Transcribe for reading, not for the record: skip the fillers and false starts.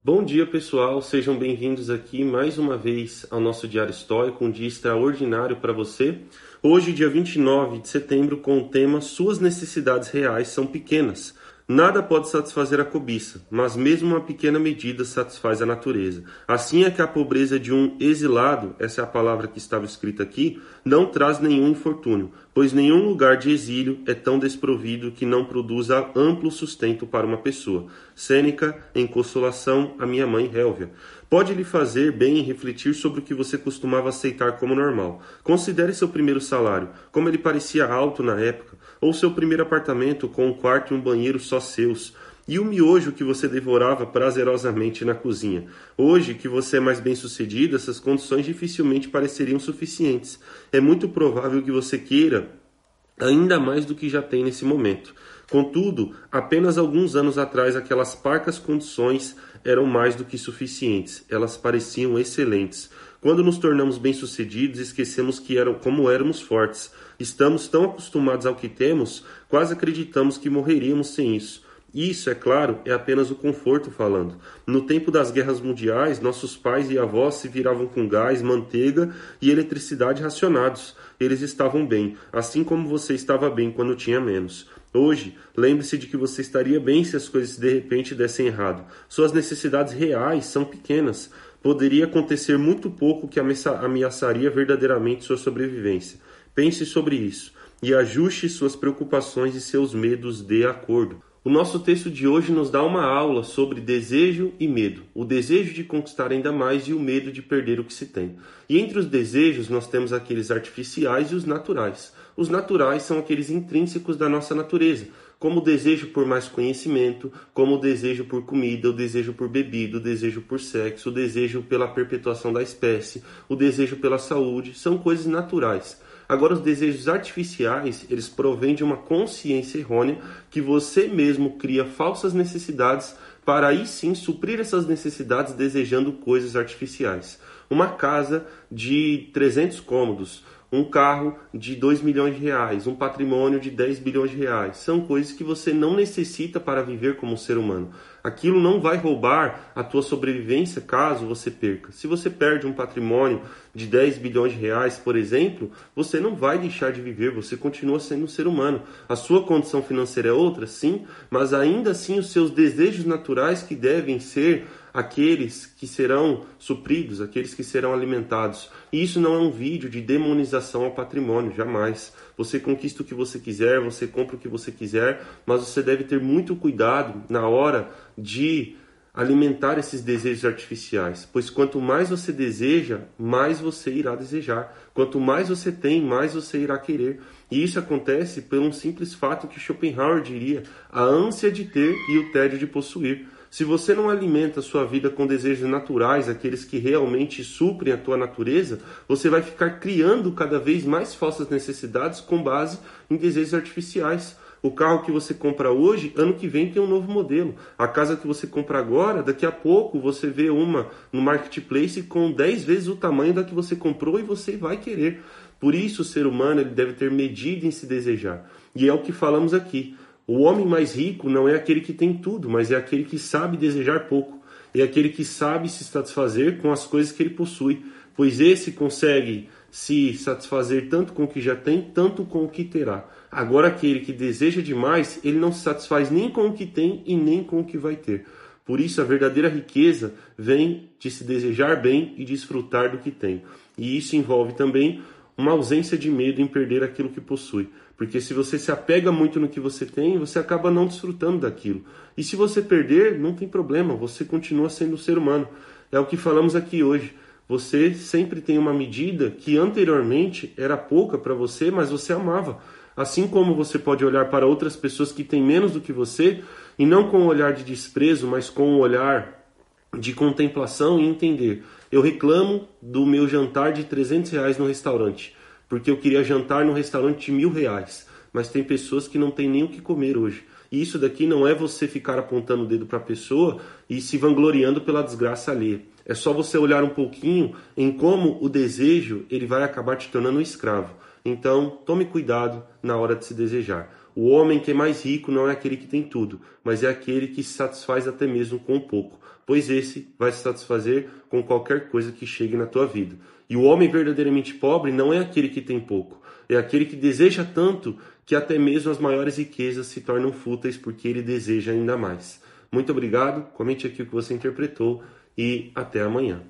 Bom dia, pessoal. Sejam bem-vindos aqui mais uma vez ao nosso Diário Estoico, um dia extraordinário para você. Hoje, dia 29 de setembro, com o tema Suas necessidades reais são pequenas. Nada pode satisfazer a cobiça, mas mesmo uma pequena medida satisfaz a natureza. Assim é que a pobreza de um exilado, essa é a palavra que estava escrita aqui, não traz nenhum infortúnio, pois nenhum lugar de exílio é tão desprovido que não produza amplo sustento para uma pessoa. Sêneca, em Consolação, a minha mãe Hélvia. Pode lhe fazer bem refletir sobre o que você costumava aceitar como normal. Considere seu primeiro salário, como ele parecia alto na época, ou seu primeiro apartamento com um quarto e um banheiro só seus, e o miojo que você devorava prazerosamente na cozinha. Hoje, que você é mais bem-sucedido, essas condições dificilmente pareceriam suficientes. É muito provável que você queira ainda mais do que já tem nesse momento. Contudo, apenas alguns anos atrás, aquelas parcas condições eram mais do que suficientes. Elas pareciam excelentes. Quando nos tornamos bem-sucedidos, esquecemos como éramos fortes. Estamos tão acostumados ao que temos, quase acreditamos que morreríamos sem isso. Isso, é claro, é apenas o conforto falando. No tempo das guerras mundiais, nossos pais e avós se viravam com gás, manteiga e eletricidade racionados. Eles estavam bem, assim como você estava bem quando tinha menos. Hoje, lembre-se de que você estaria bem se as coisas de repente dessem errado. Suas necessidades reais são pequenas. Poderia acontecer muito pouco que ameaçaria verdadeiramente sua sobrevivência. Pense sobre isso e ajuste suas preocupações e seus medos de acordo. O nosso texto de hoje nos dá uma aula sobre desejo e medo. O desejo de conquistar ainda mais e o medo de perder o que se tem. E entre os desejos nós temos aqueles artificiais e os naturais. Os naturais são aqueles intrínsecos da nossa natureza, como o desejo por mais conhecimento, como o desejo por comida, o desejo por bebida, o desejo por sexo, o desejo pela perpetuação da espécie, o desejo pela saúde, são coisas naturais. Agora, os desejos artificiais, eles provêm de uma consciência errônea que você mesmo cria falsas necessidades para aí sim suprir essas necessidades desejando coisas artificiais. Uma casa de 300 cômodos, um carro de 2 milhões de reais, um patrimônio de 10 bilhões de reais. São coisas que você não necessita para viver como um ser humano. Aquilo não vai roubar a tua sobrevivência caso você perca. Se você perde um patrimônio de 10 bilhões de reais, por exemplo, você não vai deixar de viver, você continua sendo um ser humano. A sua condição financeira é outra, sim, mas ainda assim os seus desejos naturais que devem ser aqueles que serão supridos, aqueles que serão alimentados. E isso não é um vídeo de demonização ao patrimônio, jamais. Você conquista o que você quiser, você compra o que você quiser, mas você deve ter muito cuidado na hora de alimentar esses desejos artificiais, pois quanto mais você deseja, mais você irá desejar. Quanto mais você tem, mais você irá querer. E isso acontece por um simples fato que Schopenhauer diria: a ânsia de ter e o tédio de possuir. Se você não alimenta a sua vida com desejos naturais, aqueles que realmente suprem a tua natureza, você vai ficar criando cada vez mais falsas necessidades com base em desejos artificiais. O carro que você compra hoje, ano que vem tem um novo modelo. A casa que você compra agora, daqui a pouco você vê uma no marketplace com 10 vezes o tamanho da que você comprou e você vai querer. Por isso o ser humano ele deve ter medida em se desejar. E é o que falamos aqui. O homem mais rico não é aquele que tem tudo, mas é aquele que sabe desejar pouco. É aquele que sabe se satisfazer com as coisas que ele possui, pois esse consegue se satisfazer tanto com o que já tem, tanto com o que terá. Agora aquele que deseja demais, ele não se satisfaz nem com o que tem e nem com o que vai ter. Por isso a verdadeira riqueza vem de se desejar bem e desfrutar do que tem. E isso envolve também uma ausência de medo em perder aquilo que possui. Porque se você se apega muito no que você tem, você acaba não desfrutando daquilo. E se você perder, não tem problema, você continua sendo um ser humano. É o que falamos aqui hoje. Você sempre tem uma medida que anteriormente era pouca para você, mas você amava. Assim como você pode olhar para outras pessoas que têm menos do que você, e não com um olhar de desprezo, mas com um olhar de contemplação e entender. Eu reclamo do meu jantar de 300 reais no restaurante, porque eu queria jantar no restaurante de 1.000 reais. Mas tem pessoas que não têm nem o que comer hoje. E isso daqui não é você ficar apontando o dedo para a pessoa e se vangloriando pela desgraça alheia. É só você olhar um pouquinho em como o desejo ele vai acabar te tornando um escravo. Então, tome cuidado na hora de se desejar. O homem que é mais rico não é aquele que tem tudo, mas é aquele que se satisfaz até mesmo com pouco, pois esse vai se satisfazer com qualquer coisa que chegue na tua vida. E o homem verdadeiramente pobre não é aquele que tem pouco, é aquele que deseja tanto que até mesmo as maiores riquezas se tornam fúteis porque ele deseja ainda mais. Muito obrigado, comente aqui o que você interpretou e até amanhã.